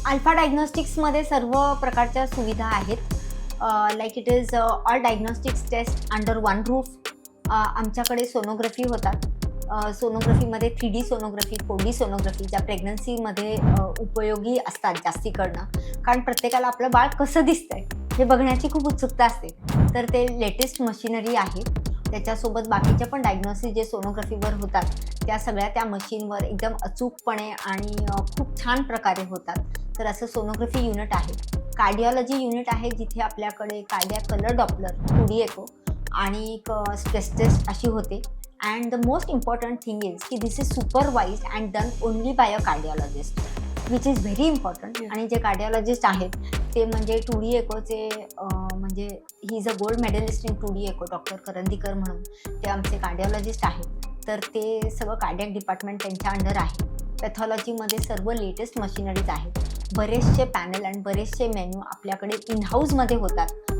Alpha डायग्नोस्टिक्समध्ये सर्व प्रकारच्या सुविधा आहेत. Like it is all diagnostics test under one roof. आमच्याकडे सोनोग्राफी होतात. सोनोग्राफीमध्ये 3D सोनोग्राफी, 4D सोनोग्राफी ज्या प्रेग्नन्सीमध्ये उपयोगी असतात जास्ती करणं. कारण प्रत्येकाला आपलं बाळ कसं दिसतंय हे बघण्याची खूप उत्सुकता असते. तर ते लेटेस्ट मशिनरी आहे. त्याच्यासोबत बाकीचे पण डायग्नोसिस जे सोनोग्राफीवर होतात त्या सगळ्या त्या मशीनवर एकदम अचूकपणे आणि खूप छान प्रकारे होतात. तर असं सोनोग्राफी युनिट आहे. कार्डिओलॉजी युनिट आहे जिथे आपल्याकडे कार्डियाक कलर डॉपलर, 2D एको आणि स्ट्रेस टेस्ट अशी होते. And the most important thing is की this is supervised and done only by a cardiologist, which is very important. आणि जे कार्डिओलॉजिस्ट आहेत ते म्हणजे 2D एकोचे म्हणजे he is a gold medallist in 2D echo, doctor Karandikar म्हणून ते आमचे कार्डिओलॉजिस्ट आहेत. तर ते सगळं कार्डियाक डिपार्टमेंट त्यांच्या अंडर आहे. पॅथॉलॉजीमध्ये सर्व लेटेस्ट मशिनरीज आहेत. बरेचसे पॅनल आणि बरेचसे मेन्यू आपल्याकडे इन हाऊसमध्ये होतात.